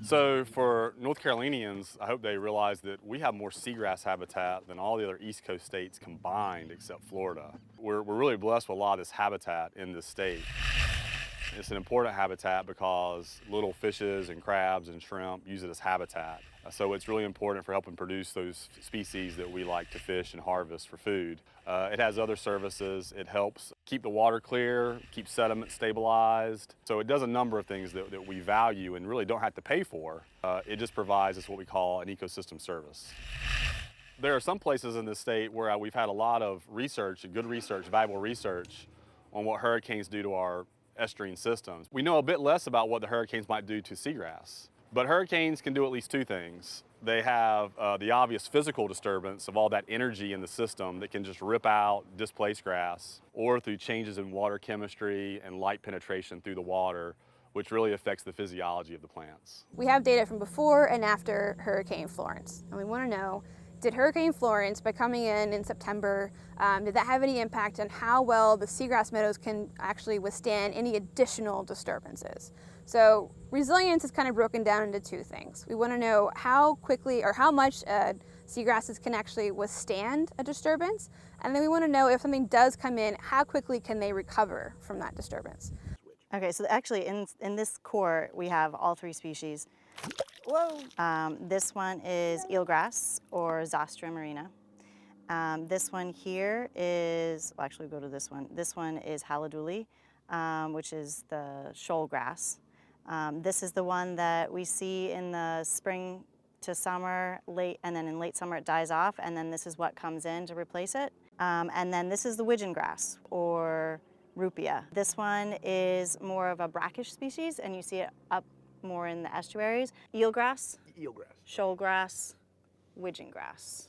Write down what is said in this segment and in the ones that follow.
So for North Carolinians, I hope they realize that we have more seagrass habitat than all the other East Coast states combined except Florida. We're really blessed with a lot of this habitat in this state. It's an important habitat because little fishes and crabs and shrimp use it as habitat. So it's really important for helping produce those species that we like to fish and harvest for food. It has other services. It helps keep the water clear, keep sediment stabilized. So it does a number of things that we value and really don't have to pay for. It just provides us what we call an ecosystem service. There are some places in this state where we've had a lot of research, good research, valuable research on what hurricanes do to our estuarine systems. We know a bit less about what the hurricanes might do to seagrass, but hurricanes can do at least two things. They have the obvious physical disturbance of all that energy in the system that can just rip out, displace grass, or through changes in water chemistry and light penetration through the water, which really affects the physiology of the plants. We have data from before and after Hurricane Florence, and we want to know, did Hurricane Florence, by coming in September, did that have any impact on how well the seagrass meadows can actually withstand any additional disturbances? So resilience is kind of broken down into two things. We want to know how quickly or how much seagrasses can actually withstand a disturbance, and then we want to know if something does come in, how quickly can they recover from that disturbance? Okay, so actually in this core, we have all three species. Whoa! This one is eelgrass, or Zostera marina. This one here is, well, actually we'll go to this one. This one is Haliduli, which is the shoal grass. This is the one that we see in the spring to summer, and then in late summer it dies off, and then this is what comes in to replace it. And then this is the widgeon grass, or Rupia. This one is more of a brackish species, and you see it up more in the estuaries. Eelgrass, shoal grass, widgeon grass.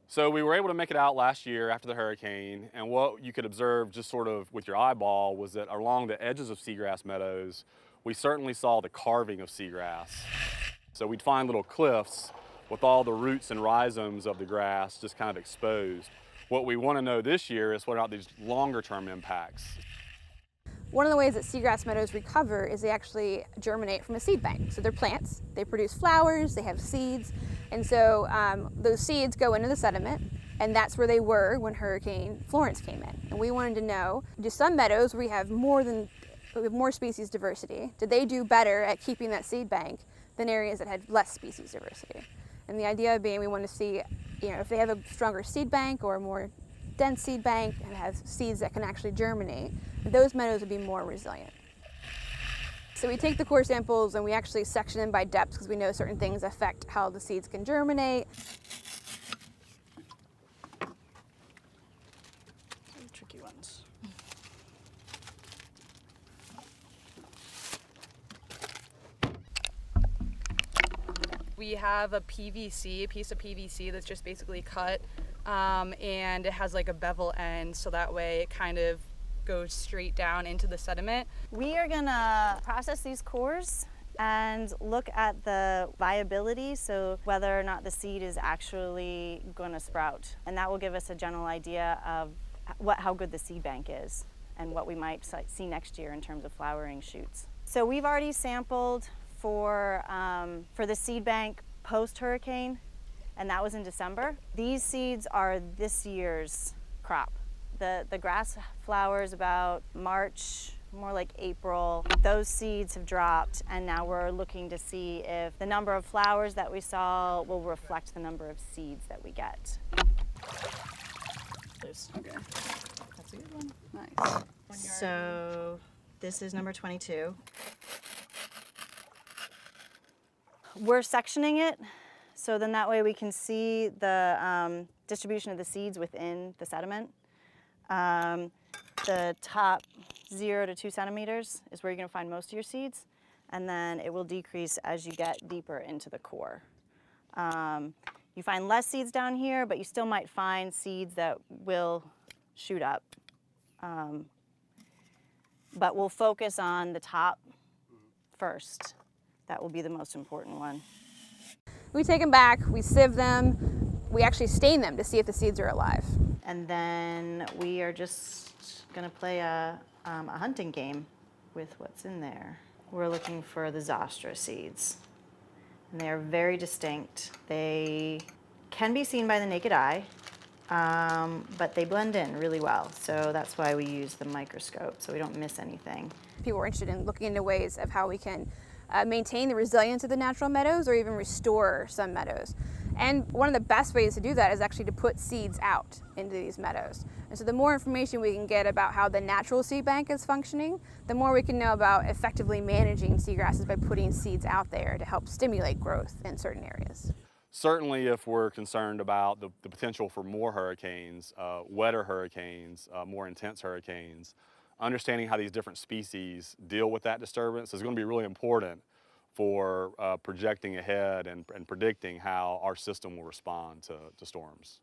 So we were able to make it out last year after the hurricane, and what you could observe just sort of with your eyeball was that along the edges of seagrass meadows, we certainly saw the carving of seagrass. So we'd find little cliffs with all the roots and rhizomes of the grass just kind of exposed. What we want to know this year is what about these longer term impacts. One of the ways that seagrass meadows recover is they actually germinate from a seed bank. So they're plants, they produce flowers, they have seeds, and so those seeds go into the sediment, and that's where they were when Hurricane Florence came in. And we wanted to know, do some meadows where we have more species diversity, did they do better at keeping that seed bank than areas that had less species diversity? And the idea being we want to see, if they have a stronger seed bank or a more dense seed bank and have seeds that can actually germinate, those meadows would be more resilient. So we take the core samples and we actually section them by depth because we know certain things affect how the seeds can germinate. Some tricky ones. We have a piece of PVC that's just basically cut, and it has like a bevel end, so that way it kind of goes straight down into the sediment. We are gonna process these cores and look at the viability, so whether or not the seed is actually gonna sprout. And that will give us a general idea of how good the seed bank is and what we might see next year in terms of flowering shoots. So we've already sampled for the seed bank post-hurricane, and that was in December. These seeds are this year's crop. The grass flowers about March, more like April. Those seeds have dropped, and now we're looking to see if the number of flowers that we saw will reflect the number of seeds that we get. Okay, that's a good one. Nice. So this is number 22. We're sectioning it, so then that way we can see the distribution of the seeds within the sediment. The top 0 to 2 centimeters is where you're going to find most of your seeds, and then it will decrease as you get deeper into the core. You find less seeds down here, but you still might find seeds that will shoot up. But we'll focus on the top first. That will be the most important one. We take them back, we sieve them, we actually stain them to see if the seeds are alive. And then we are just gonna play a hunting game with what's in there. We're looking for the Zostera seeds. and they are very distinct. They can be seen by the naked eye, but they blend in really well. So that's why we use the microscope, so we don't miss anything. People are interested in looking into ways of how we can maintain the resilience of the natural meadows or even restore some meadows. And one of the best ways to do that is actually to put seeds out into these meadows. And so the more information we can get about how the natural seed bank is functioning, the more we can know about effectively managing seagrasses by putting seeds out there to help stimulate growth in certain areas. Certainly, if we're concerned about the potential for more hurricanes, wetter hurricanes, more intense hurricanes, understanding how these different species deal with that disturbance is going to be really important for projecting ahead and predicting how our system will respond to storms.